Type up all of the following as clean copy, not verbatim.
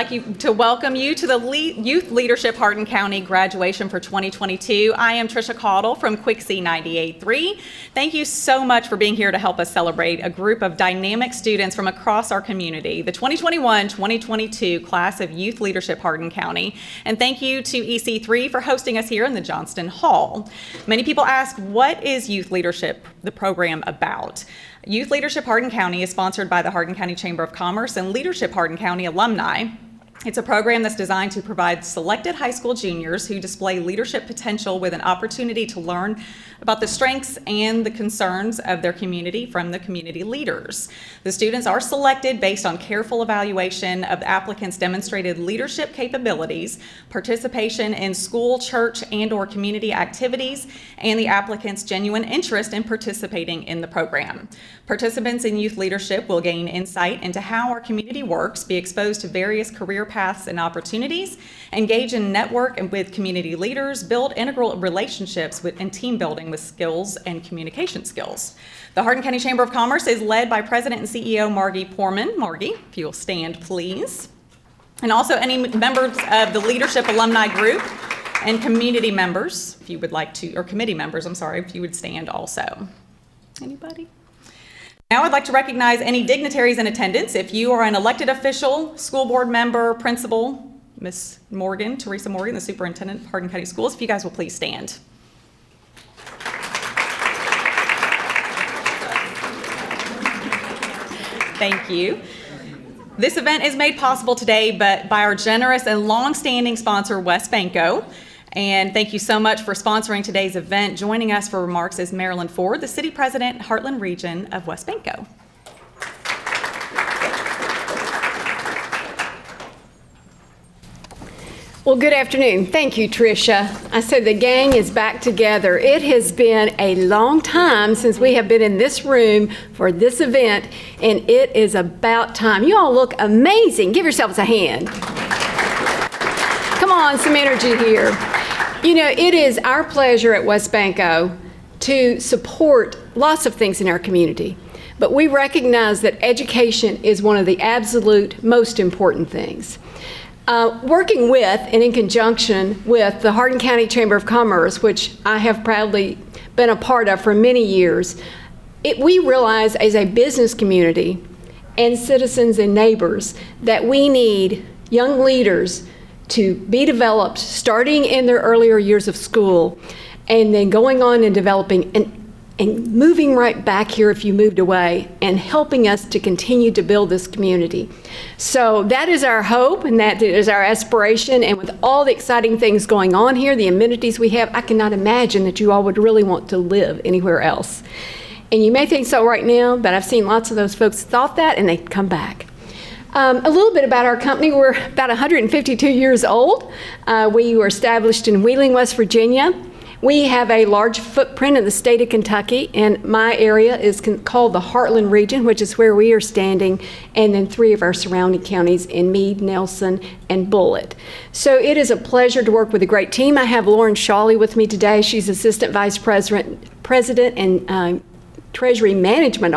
to welcome you to the Youth Leadership Hardin County graduation for 2022. I am Trisha Caudle from Quixie 98.3. Thank you so much for being here to help us celebrate a group of dynamic students from across our community, the 2021-2022 class of Youth Leadership Hardin County. And thank you to EC3 for hosting us here in the Johnston Hall. Many people ask, what is Youth Leadership, the program, about? Youth Leadership Hardin County is sponsored by the Hardin County Chamber of Commerce and Leadership Hardin County alumni. It's a program that's designed to provide selected high school juniors who display leadership potential with an opportunity to learn about the strengths and the concerns of their community from the community leaders. The students are selected based on careful evaluation of the applicants' demonstrated leadership capabilities, participation in school, church, and/or community activities, and the applicants' genuine interest in participating in the program. Participants in youth leadership will gain insight into how our community works, be exposed to various career paths and opportunities, engage in network and with community leaders, build integral relationships and team building with skills and communication skills. The Hardin County Chamber of Commerce is led by President and CEO Margie Poorman. Margie, if you will stand, please. And also any members of the Leadership Alumni Group and community members, if you would like to, or committee members, I'm sorry, if you would stand also. Anybody? Now I'd like to recognize any dignitaries in attendance. If you are an elected official, school board member, principal, Ms. Morgan, Teresa Morgan, the superintendent of Hardin County Schools, if you guys will please stand. Thank you. This event is made possible today by our generous and long-standing sponsor, West Banco. And thank you so much for sponsoring today's event. Joining us for remarks is Marilyn Ford, the City President, Heartland Region of West Banco. Well, good afternoon. Thank you, Tricia. I said the gang is back together. It has been a long time since we have been in this room for this event, and it is about time. You all look amazing. Give yourselves a hand. Come on, some energy here. You know, it is our pleasure at West Banco to support lots of things in our community, but we recognize that education is one of the absolute most important things. Working with and in conjunction with the Hardin County Chamber of Commerce, which I have proudly been a part of for many years, we realize as a business community and citizens and neighbors that we need young leaders to be developed starting in their earlier years of school and then going on and developing and moving right back here if you moved away and helping us to continue to build this community. So that is our hope and that is our aspiration, and with all the exciting things going on here, the amenities we have, I cannot imagine that you all would really want to live anywhere else. And you may think so right now, but I've seen lots of those folks thought that and they'd come back. A little bit about our company. We're about 152 years old. We were established in Wheeling, West Virginia. We have a large footprint in the state of Kentucky, and my area is called the Heartland region, which is where we are standing, and then 3 of our surrounding counties in Meade, Nelson, and Bullitt. So it is a pleasure to work with a great team. I have Lauren Shawley with me today. She's Assistant Vice President and Treasury Management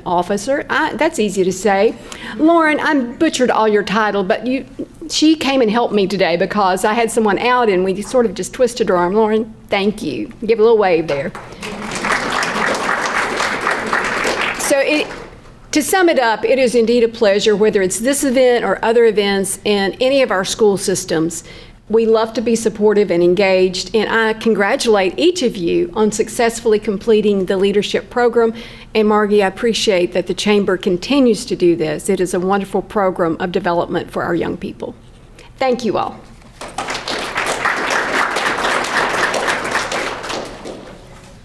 Officer. That's easy to say. Lauren, I butchered all your title, but she came and helped me today because I had someone out and we sort of just twisted her arm. Lauren, thank you. Give a little wave there. So to sum it up, it is indeed a pleasure, whether it's this event or other events in any of our school systems. We love to be supportive and engaged, and I congratulate each of you on successfully completing the leadership program. And Margie, I appreciate that the Chamber continues to do this. It is a wonderful program of development for our young people. Thank you all.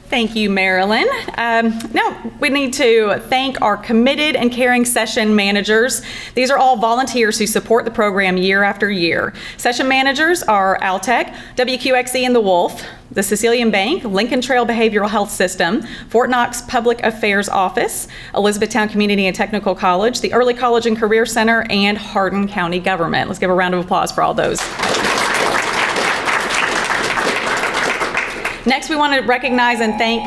Thank you, Marilyn. Now we need to thank our committed and caring session managers. These are all volunteers who support the program year after year. Session managers are Altec, WQXE and the Wolf, the Sicilian Bank, Lincoln Trail Behavioral Health System, Fort Knox Public Affairs Office, Elizabethtown Community and Technical College, the Early College and Career Center, and Hardin County Government. Let's give a round of applause for all those. Next, we want to recognize and thank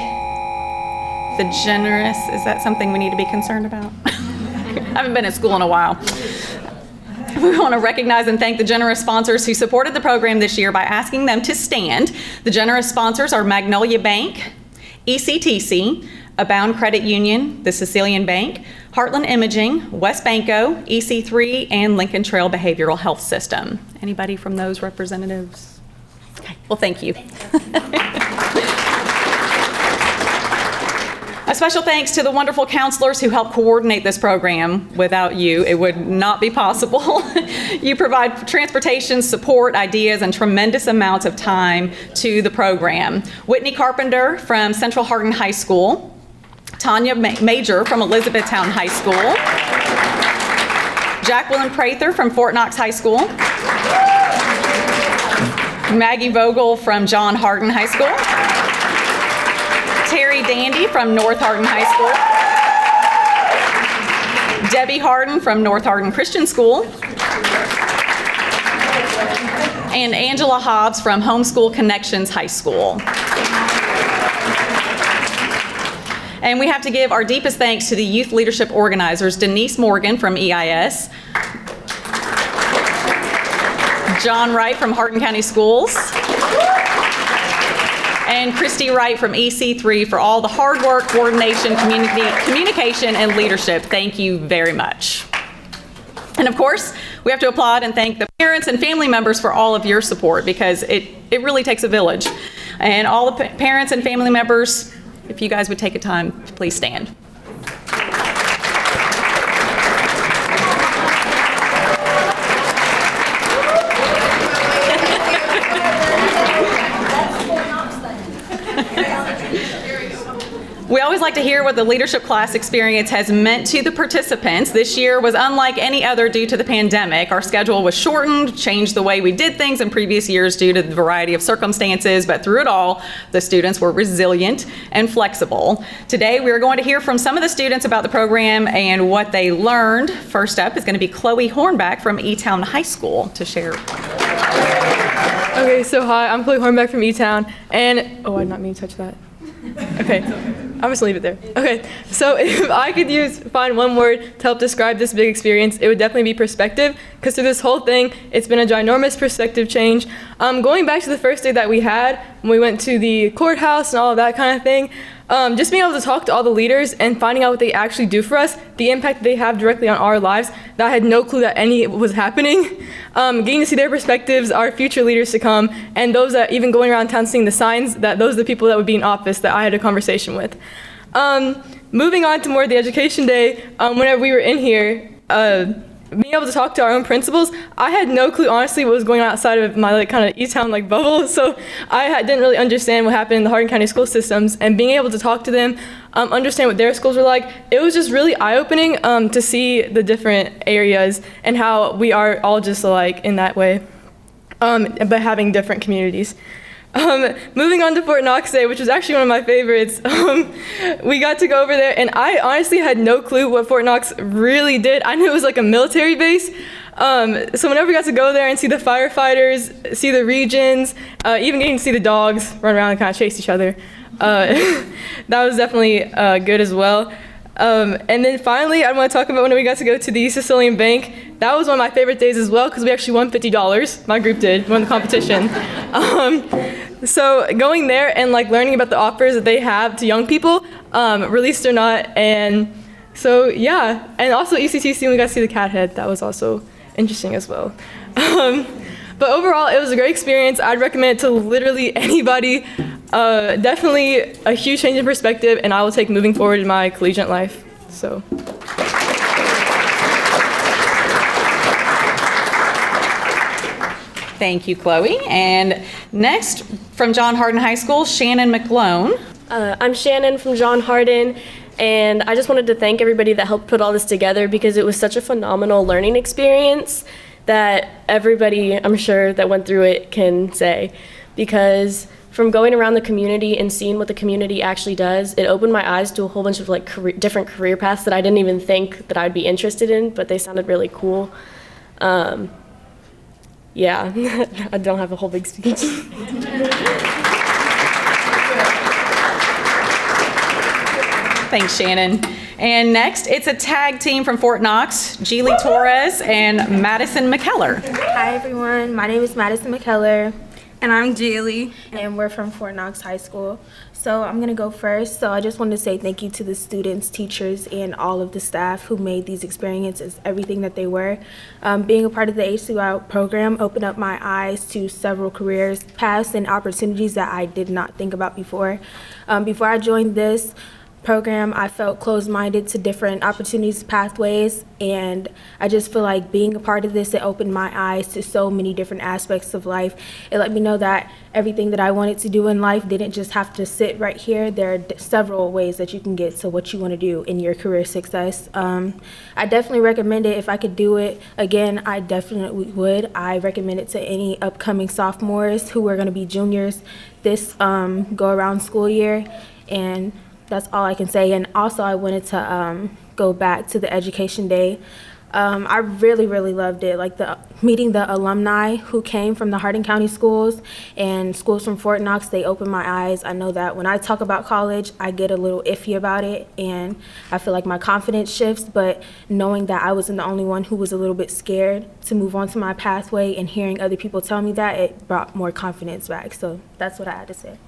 the generous, is that something we need to be concerned about? I haven't been at school in a while. We want to recognize and thank the generous sponsors who supported the program this year by asking them to stand. The generous sponsors are Magnolia Bank, ECTC, Abound Credit Union, the Sicilian Bank, Heartland Imaging, West Banco, EC3, and Lincoln Trail Behavioral Health System. Anybody from those representatives? Okay, well, thank you. A special thanks to the wonderful counselors who helped coordinate this program. Without you, it would not be possible. You provide transportation, support, ideas, and tremendous amounts of time to the program. Whitney Carpenter from Central Hardin High School, Tanya Major from Elizabethtown High School, Jacqueline Prather from Fort Knox High School, Maggie Vogel from John Hardin High School, Terry Dandy from North Hardin High School, Debbie Hardin from North Hardin Christian School, and Angela Hobbs from Homeschool Connections High School. And we have to give our deepest thanks to the youth leadership organizers, Denise Morgan from EIS, John Wright from Hardin County Schools, and Christy Wright from EC3 for all the hard work, coordination, communication, and leadership. Thank you very much. And of course, we have to applaud and thank the parents and family members for all of your support, because it really takes a village. And all the parents and family members, if you guys would take a time, please stand. We always like to hear what the leadership class experience has meant to the participants. This year was unlike any other due to the pandemic. Our schedule was shortened, changed the way we did things in previous years due to the variety of circumstances, but through it all, the students were resilient and flexible. Today, we are going to hear from some of the students about the program and what they learned. First up is going to be Chloe Hornback from E-Town High School to share. Okay, so hi, I'm Chloe Hornback from E-Town, and, oh, I did not mean to touch that. Okay, I'm just leave it there. Okay, so if I could find one word to help describe this big experience, it would definitely be perspective, because through this whole thing, it's been a ginormous perspective change. Going back to the first day that we had, when we went to the courthouse and all of that kind of thing, just being able to talk to all the leaders and finding out what they actually do for us, the impact they have directly on our lives, that I had no clue that any was happening. Getting to see their perspectives, our future leaders to come, and those that even going around town seeing the signs, that those are the people that would be in office that I had a conversation with. Moving on to more of the education day, whenever we were in here, being able to talk to our own principals, I had no clue, honestly, what was going on outside of my kind of E-Town bubble. So I didn't really understand what happened in the Hardin County school systems, and being able to talk to them, understand what their schools were like, it was just really eye-opening to see the different areas and how we are all just alike in that way, but having different communities. Moving on to Fort Knox Day, which was actually one of my favorites. We got to go over there, and I honestly had no clue what Fort Knox really did. I knew it was like a military base. So whenever we got to go there and see the firefighters, see the regions, even getting to see the dogs run around and kind of chase each other, that was definitely good as well. And then finally, I want to talk about when we got to go to the Sicilian Bank. That was one of my favorite days as well, because we actually won $50. My group did, won the competition. So going there and learning about the offers that they have to young people, released or not, and so yeah. And also ECTC, when we got to see the cat head, that was also interesting as well. But overall, it was a great experience. I'd recommend it to literally anybody. Definitely a huge change in perspective, and I will take moving forward in my collegiate life. So. Thank you, Chloe. And next, from John Hardin High School, Shannon Mcloan. I'm Shannon from John Hardin, and I just wanted to thank everybody that helped put all this together, because it was such a phenomenal learning experience that everybody, I'm sure, that went through it can say. Because from going around the community and seeing what the community actually does, it opened my eyes to a whole bunch of different career paths that I didn't even think that I'd be interested in, but they sounded really cool. Yeah, I don't have a whole big speech. Thanks, Shannon. And next, it's a tag team from Fort Knox, Geely Torres and Madison McKellar. Hi everyone, my name is Madison McKellar. And I'm Geely. And we're from Fort Knox High School. So I'm gonna go first. So I just wanted to say thank you to the students, teachers, and all of the staff who made these experiences everything that they were. Being a part of the HCEC program opened up my eyes to several careers, paths, and opportunities that I did not think about before. Before I joined this program, I felt closed-minded to different opportunities, pathways, and I just feel like being a part of this, it opened my eyes to so many different aspects of life. It let me know that everything that I wanted to do in life didn't just have to sit right here. There are several ways that you can get to what you want to do in your career success. I definitely recommend it. If I could do it again, I definitely would. I recommend it to any upcoming sophomores who are going to be juniors this go-around school year, and that's all I can say. And also I wanted to go back to the education day. I really loved it, like meeting the alumni who came from the Hardin County Schools and schools from Fort Knox. They opened my eyes. I know that when I talk about college, I get a little iffy about it, and I feel like my confidence shifts, but knowing that I wasn't the only one who was a little bit scared to move on to my pathway and hearing other people tell me that, it brought more confidence back. So that's what I had to say.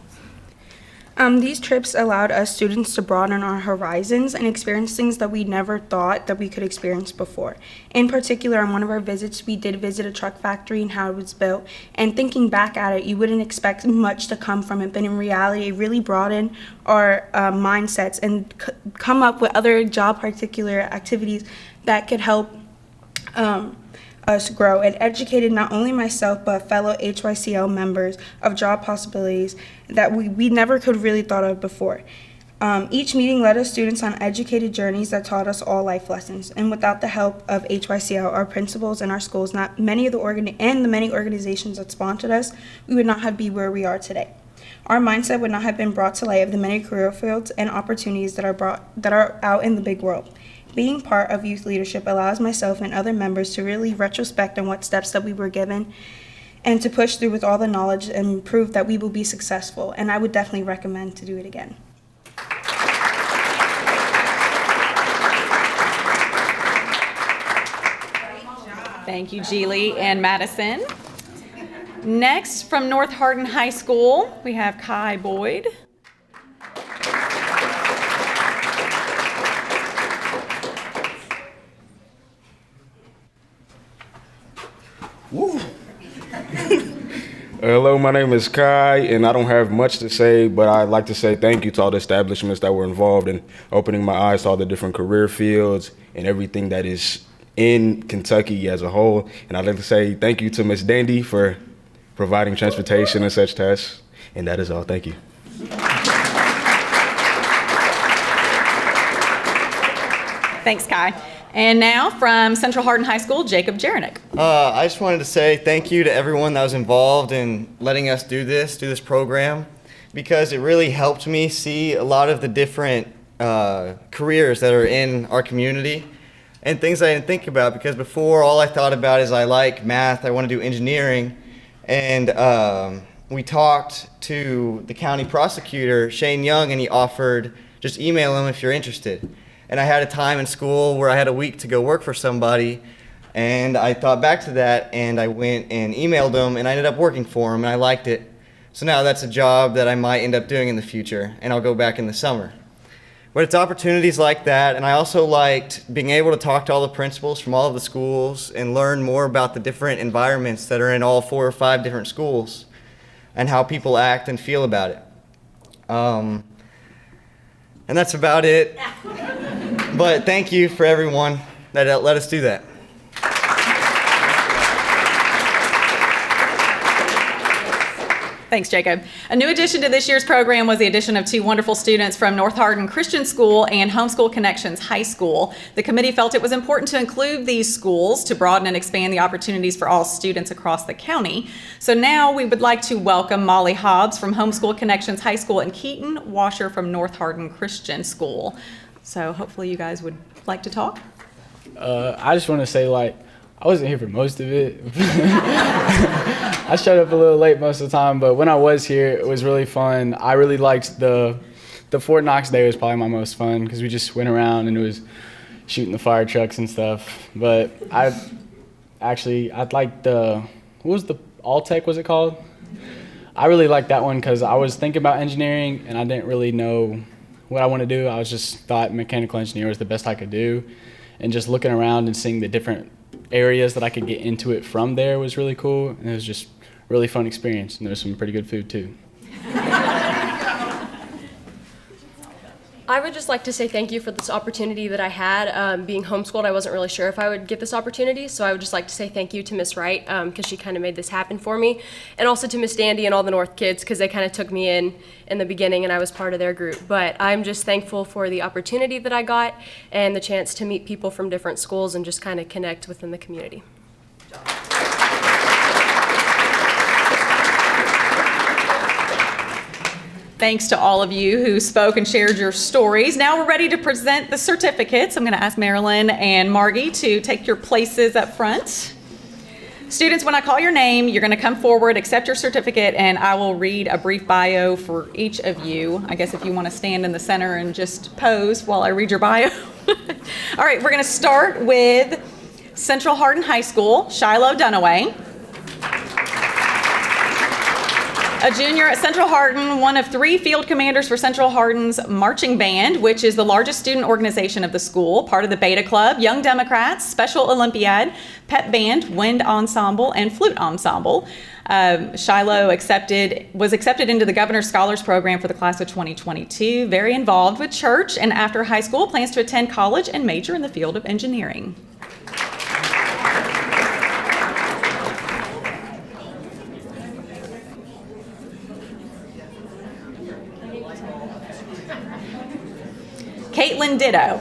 These trips allowed us students to broaden our horizons and experience things that we never thought that we could experience before. In particular, on one of our visits, we did visit a truck factory and how it was built. And thinking back at it, you wouldn't expect much to come from it, but in reality, it really broadened our mindsets and come up with other job particular activities that could help us grow. It educated not only myself but fellow HYCL members of job possibilities that we never could really thought of before. Each meeting led us students on educated journeys that taught us all life lessons. And without the help of HYCL, our principals, and our schools, the many organizations that sponsored us, we would not be where we are today. Our mindset would not have been brought to light of the many career fields and opportunities that are out in the big world. Being part of youth leadership allows myself and other members to really retrospect on what steps that we were given and to push through with all the knowledge and prove that we will be successful. And I would definitely recommend to do it again. Thank you, Geely and Madison. Next, from North Hardin High School, we have Kai Boyd. Hello, my name is Kai, and I don't have much to say, but I'd like to say thank you to all the establishments that were involved in opening my eyes to all the different career fields and everything that is in Kentucky as a whole. And I'd like to say thank you to Ms. Dandy for providing transportation and such tests. And that is all. Thank you. Thanks, Kai. And now from Central Hardin High School, Jacob Jaranek. I just wanted to say thank you to everyone that was involved in letting us do this program, because it really helped me see a lot of the different careers that are in our community and things I didn't think about, because before all I thought about is I like math, I want to do engineering, and we talked to the county prosecutor, Shane Young, and he offered just email him if you're interested. And I had a time in school where I had a week to go work for somebody, and I thought back to that, and I went and emailed him, and I ended up working for him, and I liked it. So now that's a job that I might end up doing in the future, and I'll go back in the summer. But it's opportunities like that, and I also liked being able to talk to all the principals from all of the schools and learn more about the different environments that are in all 4 or 5 different schools and how people act and feel about it. And that's about it. But thank you for everyone that let us do that. Thanks, Jacob. A new addition to this year's program was the addition of 2 wonderful students from North Hardin Christian School and Homeschool Connections High School. The committee felt it was important to include these schools to broaden and expand the opportunities for all students across the county. So now we would like to welcome Molly Hobbs from Homeschool Connections High School and Keaton Washer from North Hardin Christian School. So hopefully you guys would like to talk. I just want to say, I wasn't here for most of it. I showed up a little late most of the time, but when I was here, it was really fun. I really liked the the Fort Knox day was probably my most fun because we just went around and it was shooting the fire trucks and stuff. But I'd like what was the All-Tech, was it called? I really liked that one because I was thinking about engineering and I didn't really know what I want to do. I was just thought mechanical engineer was the best I could do. And just looking around and seeing the different areas that I could get into it from there was really cool. And it was just a really fun experience. And there was some pretty good food too. I would just like to say thank you for this opportunity that I had. Being homeschooled, I wasn't really sure if I would get this opportunity, so I would just like to say thank you to Miss Wright because she kind of made this happen for me, and also to Miss Dandy and all the North kids because they kind of took me in the beginning and I was part of their group. But I'm just thankful for the opportunity that I got and the chance to meet people from different schools and just kind of connect within the community. Thanks to all of you who spoke and shared your stories. Now we're ready to present the certificates. I'm going to ask Marilyn and Margie to take your places up front. Students, when I call your name, you're going to come forward, accept your certificate, and I will read a brief bio for each of you. I guess if you want to stand in the center and just pose while I read your bio. All right, we're going to start with Central Hardin High School, Shiloh Dunaway. A junior at Central Hardin, one of 3 field commanders for Central Hardin's marching band, which is the largest student organization of the school, part of the Beta Club, Young Democrats, Special Olympiad, Pep Band, Wind Ensemble, and Flute Ensemble. Shiloh was accepted into the Governor's Scholars Program for the class of 2022, very involved with church, and after high school plans to attend college and major in the field of engineering. Caitlin Ditto.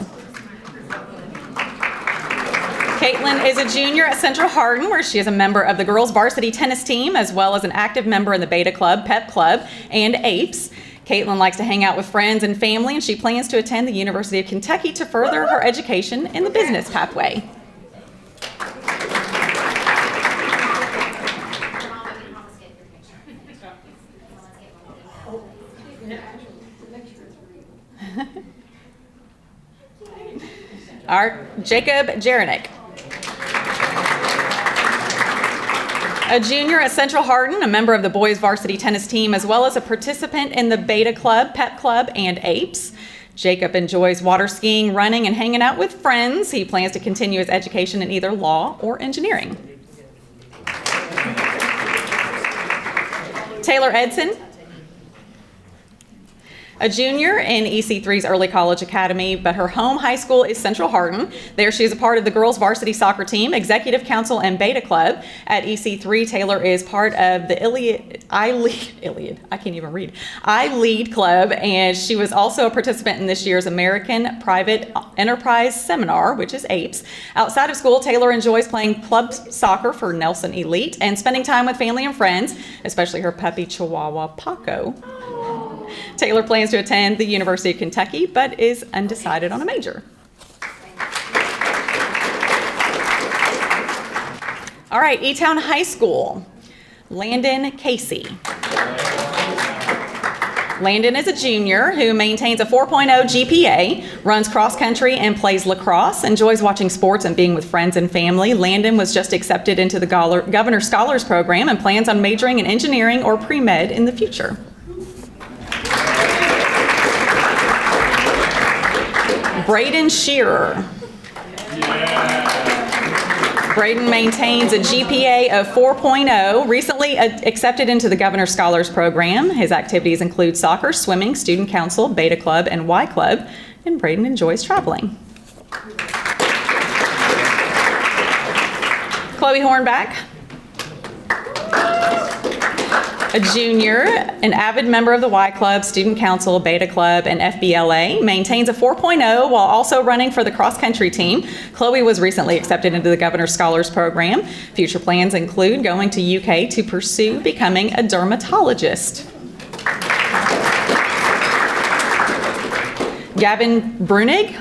Caitlin is a junior at Central Hardin, where she is a member of the girls' varsity tennis team, as well as an active member in the Beta Club, Pep Club, and APES. Caitlin likes to hang out with friends and family, and she plans to attend the University of Kentucky to further her education in the business pathway. Our Jacob Jaranek. A junior at Central Hardin, a member of the boys varsity tennis team, as well as a participant in the Beta Club, Pep Club, and APES. Jacob enjoys water skiing, running, and hanging out with friends. He plans to continue his education in either law or engineering. Taylor Edson. A junior in EC3's Early College Academy, but her home high school is Central Hardin. There she is a part of the girls varsity soccer team, executive council, and Beta Club. At EC3, Taylor is part of the I Lead Club, and she was also a participant in this year's American Private Enterprise Seminar, which is APES. Outside of school, Taylor enjoys playing club soccer for Nelson Elite and spending time with family and friends, especially her puppy Chihuahua Paco. Taylor plans to attend the University of Kentucky, but is undecided on a major. All right, E-Town High School, Landon Casey. Landon is a junior who maintains a 4.0 GPA, runs cross country and plays lacrosse, enjoys watching sports and being with friends and family. Landon was just accepted into the Governor's Scholars Program and plans on majoring in engineering or pre-med in the future. Braden Shearer. Braden maintains a GPA of 4.0, recently accepted into the Governor's Scholars Program. His activities include soccer, swimming, student council, Beta Club, and Y Club, and Braden enjoys traveling. Chloe Hornback. A junior, an avid member of the Y Club, Student Council, Beta Club, and FBLA, maintains a 4.0 while also running for the cross-country team. Chloe was recently accepted into the Governor's Scholars Program. Future plans include going to UK to pursue becoming a dermatologist. Gavin Brunig.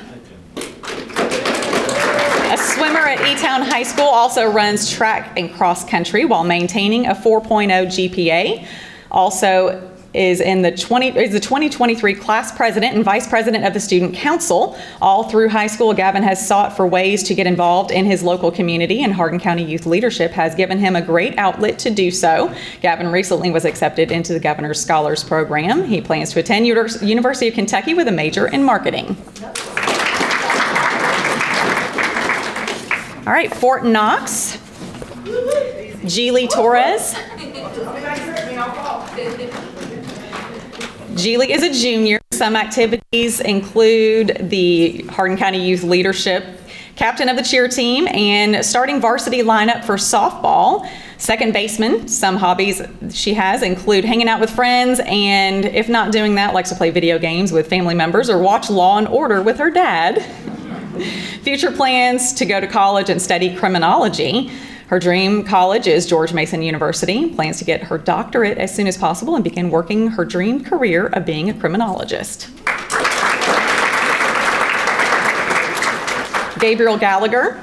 A swimmer at E-Town High School, also runs track and cross country while maintaining a 4.0 GPA. Also is the 2023 class president and vice president of the student council. All through high school, Gavin has sought for ways to get involved in his local community, and Hardin County Youth Leadership has given him a great outlet to do so. Gavin recently was accepted into the Governor's Scholars Program. He plans to attend University of Kentucky with a major in marketing. All right, Fort Knox, Geely Torres. Geely is a junior. Some activities include the Hardin County Youth Leadership, captain of the cheer team, and starting varsity lineup for softball. Second baseman. Some hobbies she has include hanging out with friends, and if not doing that, likes to play video games with family members or watch Law and Order with her dad. Future plans to go to college and study criminology. Her dream college is George Mason University. Plans to get her doctorate as soon as possible and begin working her dream career of being a criminologist. Gabriel Gallagher.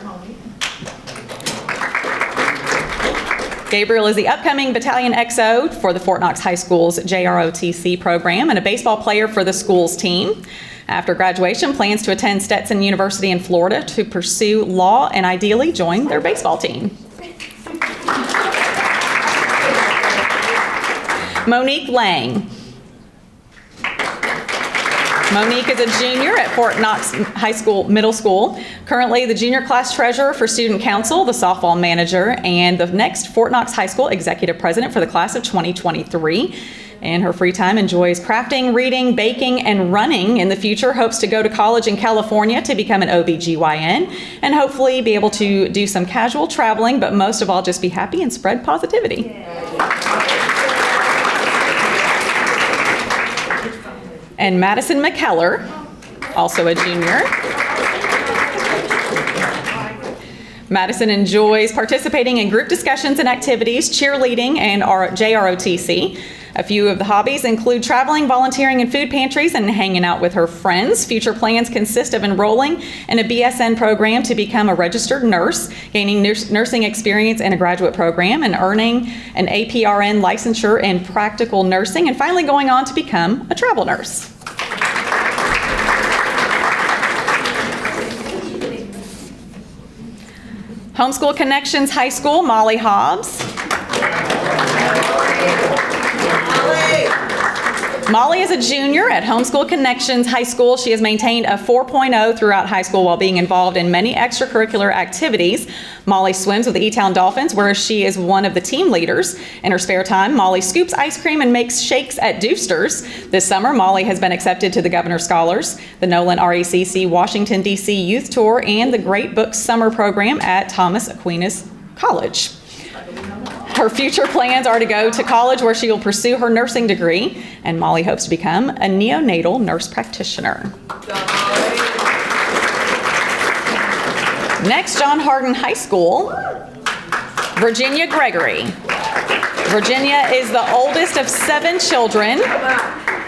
Gabriel is the upcoming Battalion XO for the Fort Knox High School's JROTC program and a baseball player for the school's team. After graduation, plans to attend Stetson University in Florida to pursue law and ideally join their baseball team. Monique Lange. Monique is a junior at Fort Knox High School Middle School. Currently the junior class treasurer for student council, the softball manager, and the next Fort Knox High School executive president for the class of 2023. In her free time, enjoys crafting, reading, baking, and running. In the future, hopes to go to college in California to become an OBGYN and hopefully be able to do some casual traveling, but most of all, just be happy and spread positivity. And Madison McKellar, also a junior. Madison enjoys participating in group discussions and activities, cheerleading, and JROTC. A few of the hobbies include traveling, volunteering in food pantries, and hanging out with her friends. Future plans consist of enrolling in a BSN program to become a registered nurse, gaining nursing experience in a graduate program, and earning an APRN licensure in practical nursing, and finally going on to become a travel nurse. Homeschool Connections High School, Molly Hobbs. Molly is a junior at Homeschool Connections High School. She has maintained a 4.0 throughout high school while being involved in many extracurricular activities. Molly swims with the E-Town Dolphins, where she is one of the team leaders. In her spare time, Molly scoops ice cream and makes shakes at Dooster's. This summer, Molly has been accepted to the Governor's Scholars, the Nolan RECC Washington, D.C. Youth Tour, and the Great Books Summer Program at Thomas Aquinas College. Her future plans are to go to college where she will pursue her nursing degree, and Molly hopes to become a neonatal nurse practitioner. Next, John Hardin High School, Virginia Gregory. Virginia is the oldest of 7 children.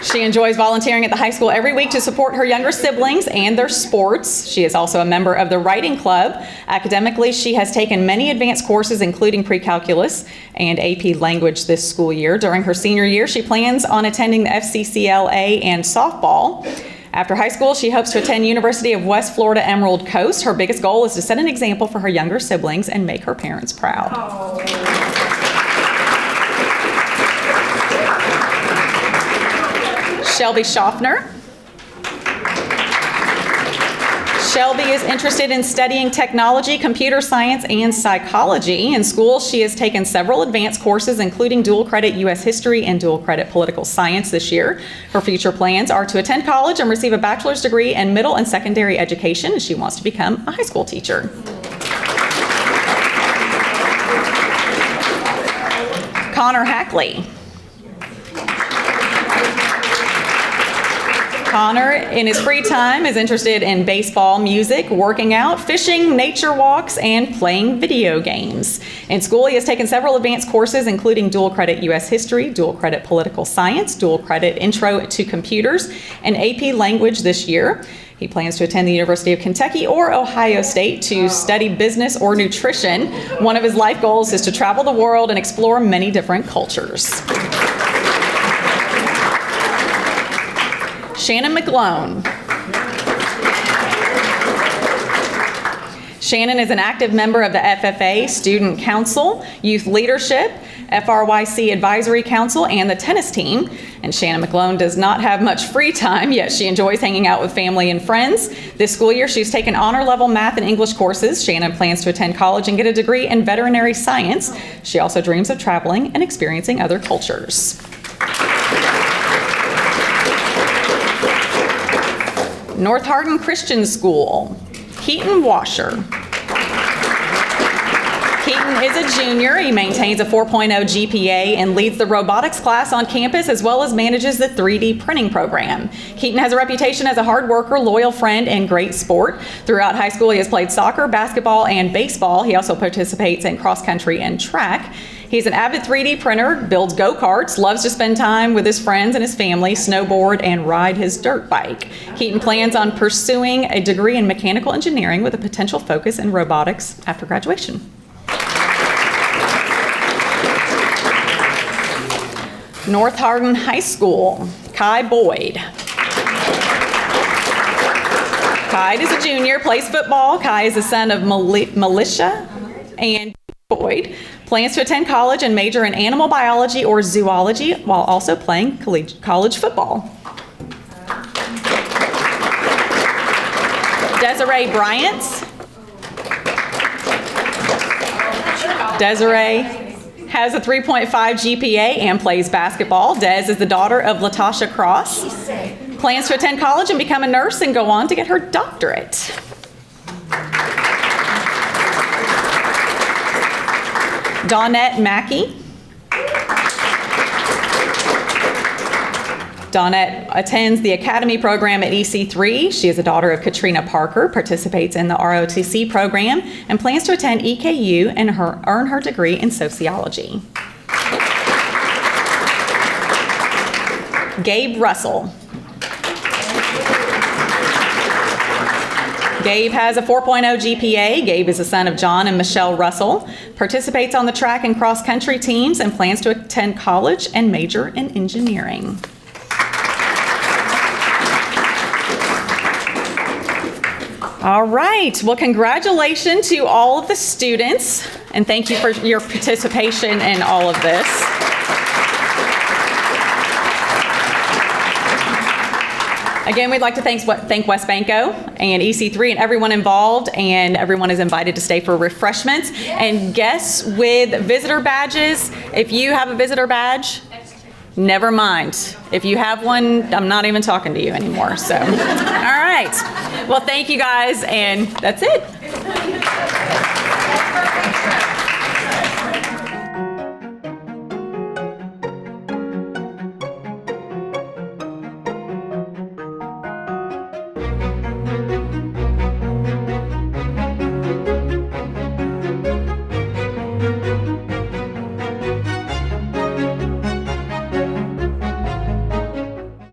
She enjoys volunteering at the high school every week to support her younger siblings and their sports. She is also a member of the writing club. Academically, she has taken many advanced courses, including pre-calculus and AP language this school year. During her senior year, she plans on attending the FCCLA and softball. After high school, she hopes to attend University of West Florida Emerald Coast. Her biggest goal is to set an example for her younger siblings and make her parents proud. Shelby Shafner. Shelby is interested in studying technology, computer science, and psychology. In school, she has taken several advanced courses, including dual credit U.S. history and dual credit political science this year. Her future plans are to attend college and receive a bachelor's degree in middle and secondary education, and she wants to become a high school teacher. Connor Hackley. Connor, in his free time, is interested in baseball, music, working out, fishing, nature walks, and playing video games. In school, he has taken several advanced courses, including dual credit U.S. history, dual credit political science, dual credit intro to computers, and AP language this year. He plans to attend the University of Kentucky or Ohio State to study business or nutrition. One of his life goals is to travel the world and explore many different cultures. Shannon Mcloan. Shannon is an active member of the FFA, Student Council, Youth Leadership, FRYC Advisory Council, and the tennis team. And Shannon Mcloan does not have much free time, yet she enjoys hanging out with family and friends. This school year, she's taken honor-level math and English courses. Shannon plans to attend college and get a degree in veterinary science. She also dreams of traveling and experiencing other cultures. North Hardin Christian School, Keaton Washer. Keaton is a junior. He maintains a 4.0 GPA and leads the robotics class on campus as well as manages the 3D printing program. Keaton has a reputation as a hard worker, loyal friend, and great sport. Throughout high school, he has played soccer, basketball, and baseball. He also participates in cross country and track. He's an avid 3D printer, builds go-karts, loves to spend time with his friends and his family, snowboard, and ride his dirt bike. Keaton plans on pursuing a degree in mechanical engineering with a potential focus in robotics after graduation. North Hardin High School, Kai Boyd. Kai is a junior, plays football. Kai is the son of Militia and Boyd. Plans to attend college and major in animal biology or zoology while also playing college football. Desiree Bryant. Desiree has a 3.5 GPA and plays basketball. Des is the daughter of Latasha Cross. Plans to attend college and become a nurse and go on to get her doctorate. Donette Mackey. Donette attends the Academy program at EC3. She is a daughter of Katrina Parker, participates in the ROTC program, and plans to attend EKU and earn her degree in sociology. Gabe Russell. Gabe has a 4.0 GPA. Gabe is the son of John and Michelle Russell, participates on the track and cross country teams, and plans to attend college and major in engineering. All right, well, congratulations to all of the students, and thank you for your participation in all of this. Again, we'd like to thank West Banco and EC3 and everyone involved, and everyone is invited to stay for refreshments. And guests with visitor badges, if you have a visitor badge, never mind. If you have one, I'm not even talking to you anymore. So, all right. Well, thank you guys, and that's it.